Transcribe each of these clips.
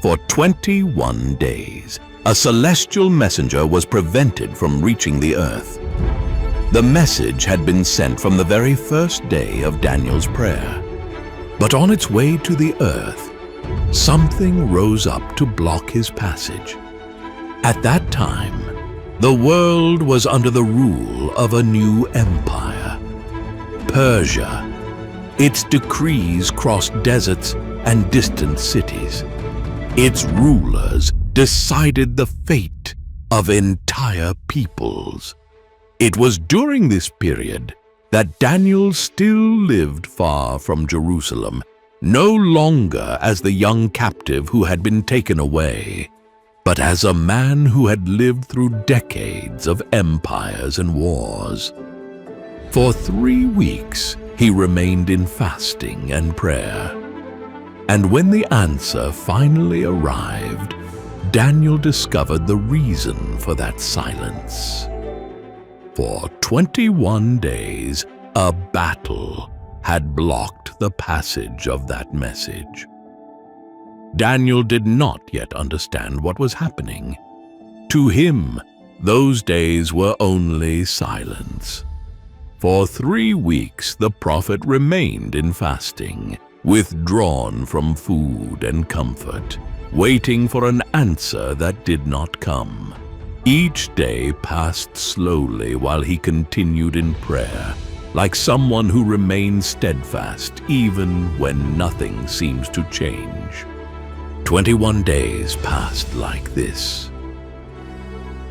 For 21 days, a celestial messenger was prevented from reaching the earth. The message had been sent from the very first day of Daniel's prayer. But on its way to the earth, something rose up to block his passage. At that time, the world was under the rule of a new empire, Persia. Its decrees crossed deserts and distant cities. Its rulers decided the fate of entire peoples. It was during this period that Daniel still lived far from Jerusalem, no longer as the young captive who had been taken away, but as a man who had lived through decades of empires and wars. For 3 weeks, he remained in fasting and prayer. And when the answer finally arrived, Daniel discovered the reason for that silence. For 21 days, a battle had blocked the passage of that message. Daniel did not yet understand what was happening. To him, those days were only silence. For 3 weeks, the prophet remained in fasting, withdrawn from food and comfort, waiting for an answer that did not come. Each day passed slowly while he continued in prayer, like someone who remains steadfast even when nothing seems to change. 21 days passed like this.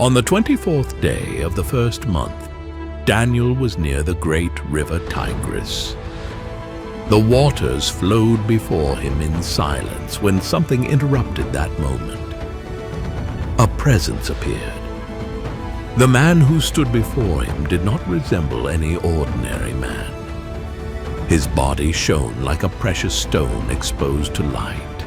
On the 24th day of the first month, Daniel was near the great river Tigris. The waters flowed before him in silence when something interrupted that moment. A presence appeared. The man who stood before him did not resemble any ordinary man. His body shone like a precious stone exposed to light.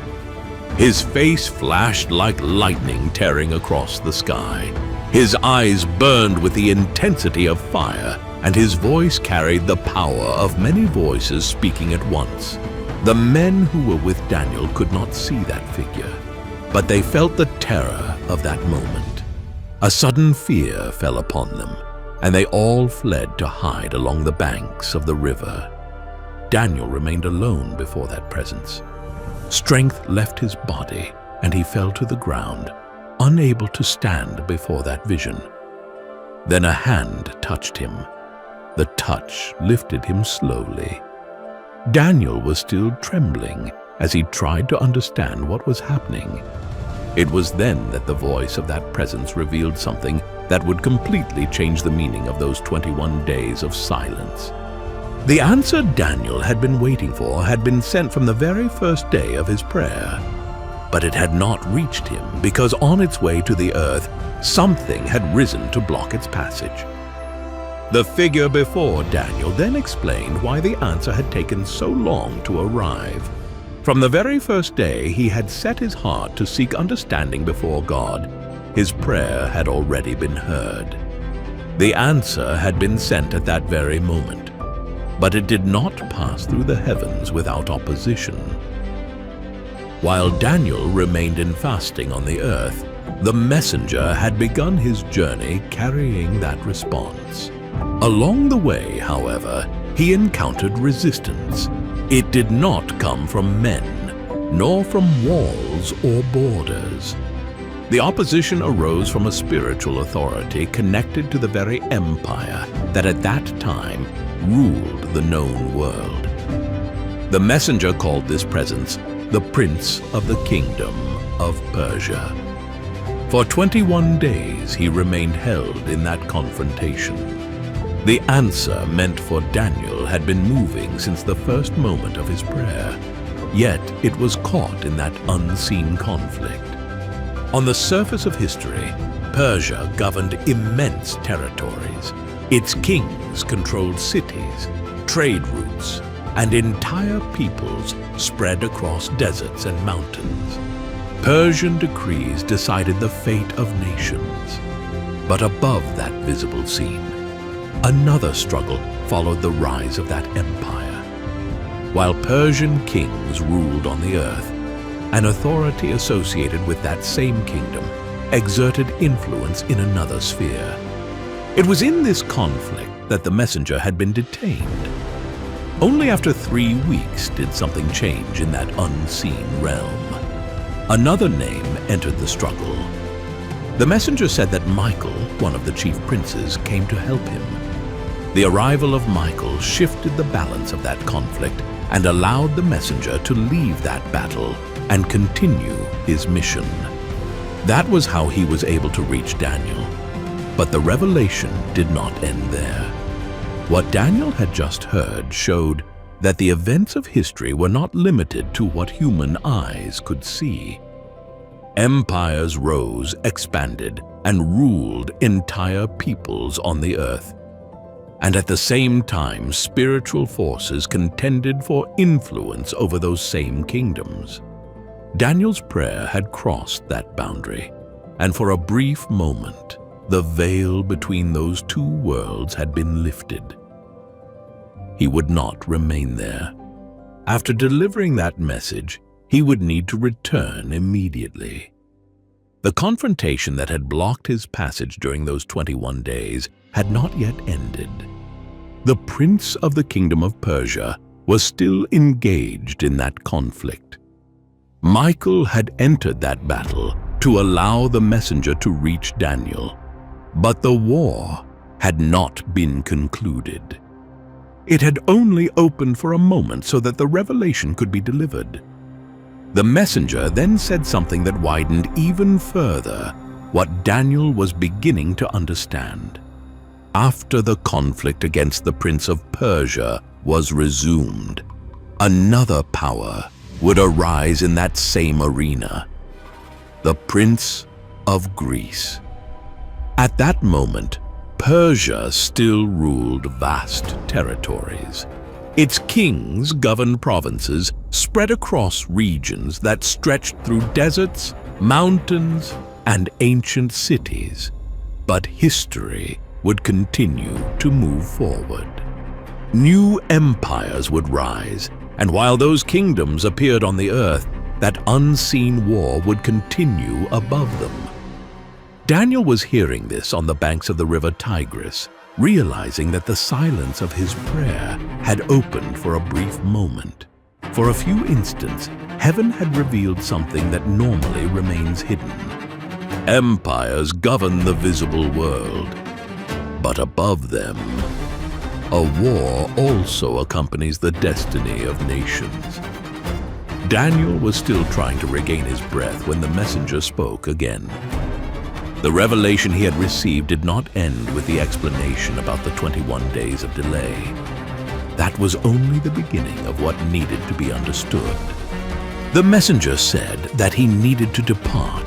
His face flashed like lightning tearing across the sky. His eyes burned with the intensity of fire, and his voice carried the power of many voices speaking at once. The men who were with Daniel could not see that figure, but they felt the terror of that moment. A sudden fear fell upon them, and they all fled to hide along the banks of the river. Daniel remained alone before that presence. Strength left his body, and he fell to the ground, unable to stand before that vision. Then a hand touched him. The touch lifted him slowly. Daniel was still trembling as he tried to understand what was happening. It was then that the voice of that presence revealed something that would completely change the meaning of those 21 days of silence. The answer Daniel had been waiting for had been sent from the very first day of his prayer. But it had not reached him because on its way to the earth, something had risen to block its passage. The figure before Daniel then explained why the answer had taken so long to arrive. From the very first day he had set his heart to seek understanding before God, his prayer had already been heard. The answer had been sent at that very moment, but it did not pass through the heavens without opposition. While Daniel remained in fasting on the earth, the messenger had begun his journey carrying that response. Along the way, however, he encountered resistance. It did not come from men, nor from walls or borders. The opposition arose from a spiritual authority connected to the very empire that at that time ruled the known world. The messenger called this presence the Prince of the Kingdom of Persia. For 21 days he remained held in that confrontation. The answer meant for Daniel had been moving since the first moment of his prayer, yet it was caught in that unseen conflict. On the surface of history, Persia governed immense territories. Its kings controlled cities, trade routes, and entire peoples spread across deserts and mountains. Persian decrees decided the fate of nations. But above that visible scene, another struggle followed the rise of that empire. While Persian kings ruled on the earth, an authority associated with that same kingdom exerted influence in another sphere. It was in this conflict that the messenger had been detained. Only after 3 weeks did something change in that unseen realm. Another name entered the struggle. The messenger said that Michael, one of the chief princes, came to help him. The arrival of Michael shifted the balance of that conflict and allowed the messenger to leave that battle and continue his mission. That was how he was able to reach Daniel. But the revelation did not end there. What Daniel had just heard showed that the events of history were not limited to what human eyes could see. Empires rose, expanded, and ruled entire peoples on the earth. And at the same time, spiritual forces contended for influence over those same kingdoms. Daniel's prayer had crossed that boundary, and for a brief moment, the veil between those two worlds had been lifted. He would not remain there. After delivering that message, he would need to return immediately. The confrontation that had blocked his passage during those 21 days had not yet ended. The prince of the kingdom of Persia was still engaged in that conflict. Michael had entered that battle to allow the messenger to reach Daniel, but the war had not been concluded. It had only opened for a moment so that the revelation could be delivered. The messenger then said something that widened even further what Daniel was beginning to understand. After the conflict against the prince of Persia was resumed, another power would arise in that same arena, the Prince of Greece. At that moment, Persia still ruled vast territories. Its kings governed provinces spread across regions that stretched through deserts, mountains, and ancient cities. But history would continue to move forward. New empires would rise, and while those kingdoms appeared on the earth, that unseen war would continue above them. Daniel was hearing this on the banks of the river Tigris, realizing that the silence of his prayer had opened for a brief moment. For a few instants, heaven had revealed something that normally remains hidden. Empires govern the visible world, but above them, a war also accompanies the destiny of nations. Daniel was still trying to regain his breath when the messenger spoke again. The revelation he had received did not end with the explanation about the 21 days of delay. That was only the beginning of what needed to be understood. The messenger said that he needed to depart.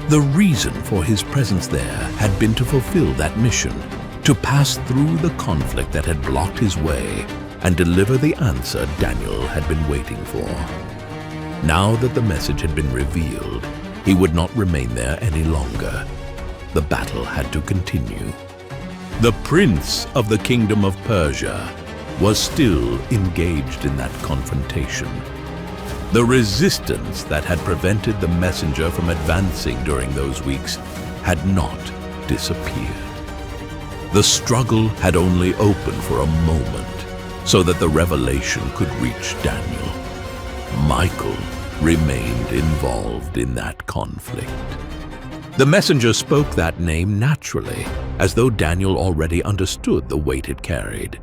The reason for his presence there had been to fulfill that mission, to pass through the conflict that had blocked his way and deliver the answer Daniel had been waiting for. Now that the message had been revealed, he would not remain there any longer. The battle had to continue. The prince of the kingdom of Persia was still engaged in that confrontation. The resistance that had prevented the messenger from advancing during those weeks had not disappeared. The struggle had only opened for a moment so that the revelation could reach Daniel. Michael remained involved in that conflict. The messenger spoke that name naturally, as though Daniel already understood the weight it carried.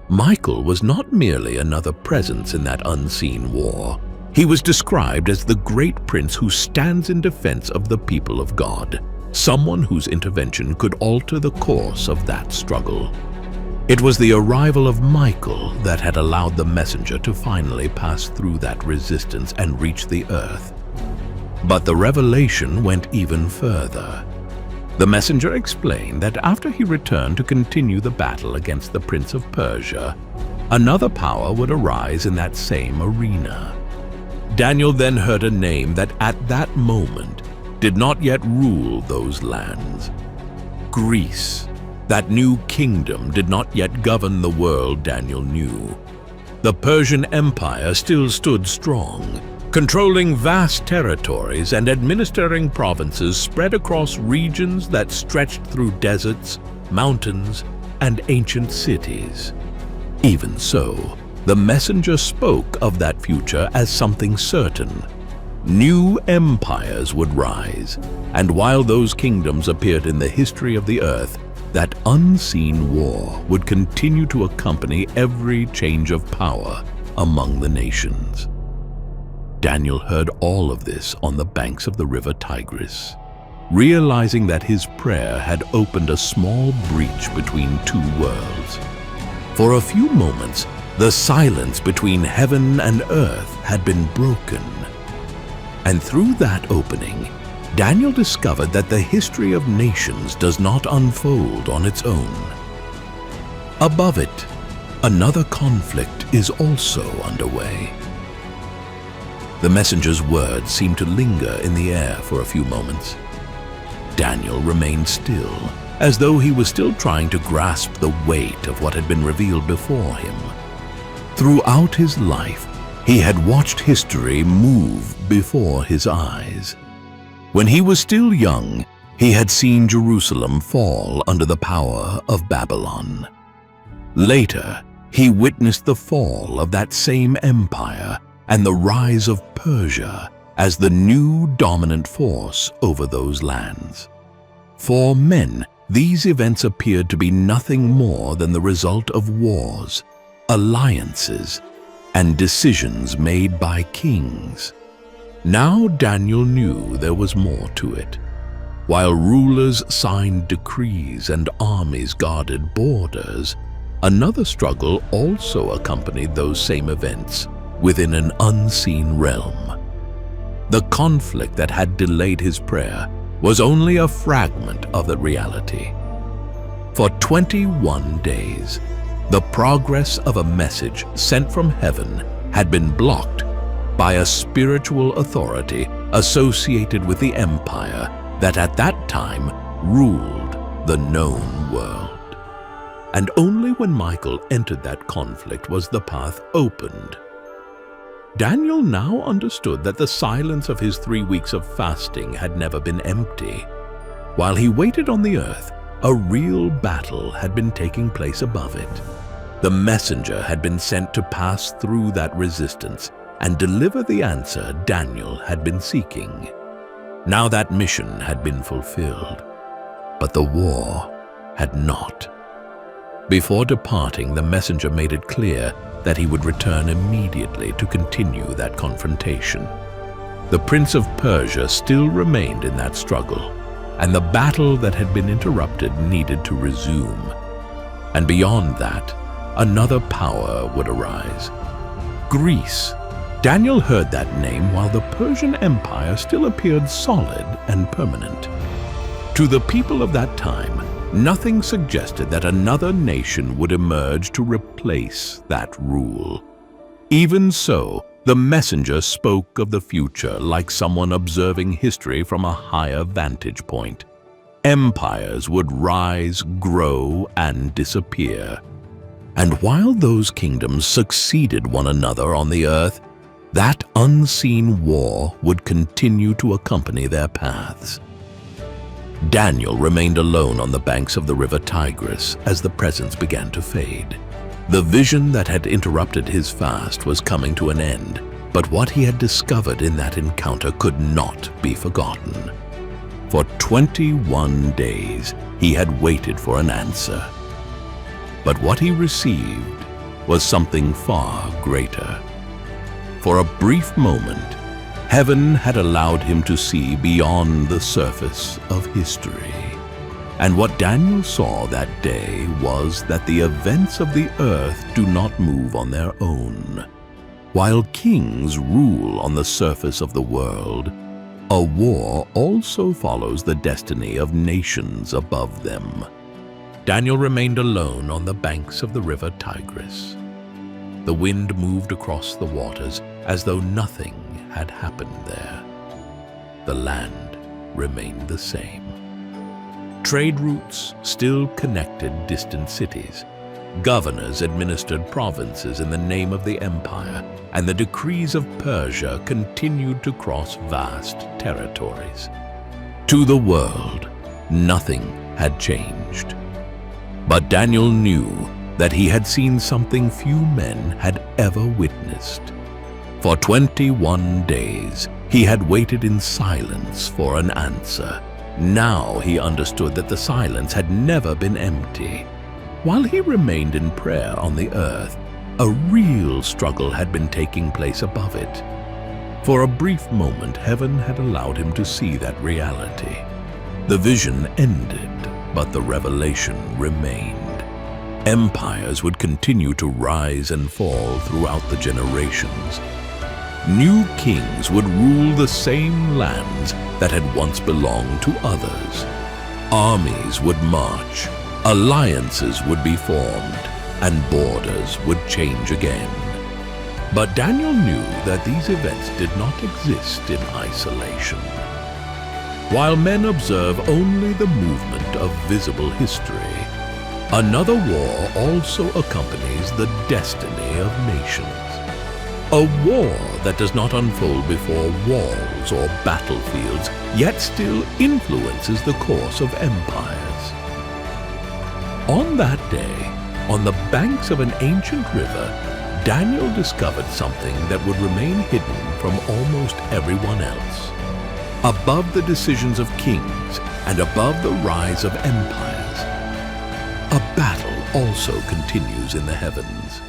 Michael was not merely another presence in that unseen war. He was described as the great prince who stands in defense of the people of God, someone whose intervention could alter the course of that struggle. It was the arrival of Michael that had allowed the messenger to finally pass through that resistance and reach the earth. But the revelation went even further. The messenger explained that after he returned to continue the battle against the Prince of Persia, another power would arise in that same arena. Daniel then heard a name that at that moment did not yet rule those lands. Greece. That new kingdom did not yet govern the world Daniel knew. The Persian Empire still stood strong, controlling vast territories and administering provinces spread across regions that stretched through deserts, mountains, and ancient cities. Even so, the messenger spoke of that future as something certain. New empires would rise, and while those kingdoms appeared in the history of the earth, that unseen war would continue to accompany every change of power among the nations. Daniel heard all of this on the banks of the river Tigris, realizing that his prayer had opened a small breach between two worlds. For a few moments, the silence between heaven and earth had been broken. And through that opening, Daniel discovered that the history of nations does not unfold on its own. Above it, another conflict is also underway. The messenger's words seemed to linger in the air for a few moments. Daniel remained still, as though he was still trying to grasp the weight of what had been revealed before him. Throughout his life, he had watched history move before his eyes. When he was still young, he had seen Jerusalem fall under the power of Babylon. Later, he witnessed the fall of that same empire and the rise of Persia as the new dominant force over those lands. For men, these events appeared to be nothing more than the result of wars, alliances, and decisions made by kings. Now Daniel knew there was more to it. While rulers signed decrees and armies guarded borders, another struggle also accompanied those same events within an unseen realm. The conflict that had delayed his prayer was only a fragment of the reality. For 21 days, the progress of a message sent from heaven had been blocked by a spiritual authority associated with the empire that at that time ruled the known world. And only when Michael entered that conflict was the path opened. Daniel now understood that the silence of his 3 weeks of fasting had never been empty. While he waited on the earth, a real battle had been taking place above it. The messenger had been sent to pass through that resistance and deliver the answer Daniel had been seeking. Now that mission had been fulfilled, but the war had not. Before departing, the messenger made it clear that he would return immediately to continue that confrontation. The Prince of Persia still remained in that struggle, and the battle that had been interrupted needed to resume. And beyond that, another power would arise. Greece. Daniel heard that name while the Persian Empire still appeared solid and permanent. To the people of that time, nothing suggested that another nation would emerge to replace that rule. Even so, the messenger spoke of the future like someone observing history from a higher vantage point. Empires would rise, grow, and disappear. And while those kingdoms succeeded one another on the earth, that unseen war would continue to accompany their paths. Daniel remained alone on the banks of the river Tigris as the presence began to fade. The vision that had interrupted his fast was coming to an end, but what he had discovered in that encounter could not be forgotten. For 21 days, he had waited for an answer. But what he received was something far greater. For a brief moment, heaven had allowed him to see beyond the surface of history. And what Daniel saw that day was that the events of the earth do not move on their own. While kings rule on the surface of the world, a war also follows the destiny of nations above them. Daniel remained alone on the banks of the river Tigris. The wind moved across the waters as though nothing had happened there. The land remained the same. Trade routes still connected distant cities, Governors administered provinces in the name of the empire, and the decrees of Persia continued to cross vast territories. To the world, nothing had changed. But Daniel knew that he had seen something few men had ever witnessed. For 21 days, he had waited in silence for an answer. Now he understood that the silence had never been empty. While he remained in prayer on the earth, a real struggle had been taking place above it. For a brief moment, heaven had allowed him to see that reality. The vision ended, but the revelation remained. Empires would continue to rise and fall throughout the generations. New kings would rule the same lands that had once belonged to others. Armies would march, alliances would be formed, and borders would change again. But Daniel knew that these events did not exist in isolation. While men observe only the movement of visible history, another war also accompanies the destiny of nations. A war that does not unfold before walls or battlefields, yet still influences the course of empires. On that day, on the banks of an ancient river, Daniel discovered something that would remain hidden from almost everyone else. Above the decisions of kings and above the rise of empires, a battle also continues in the heavens.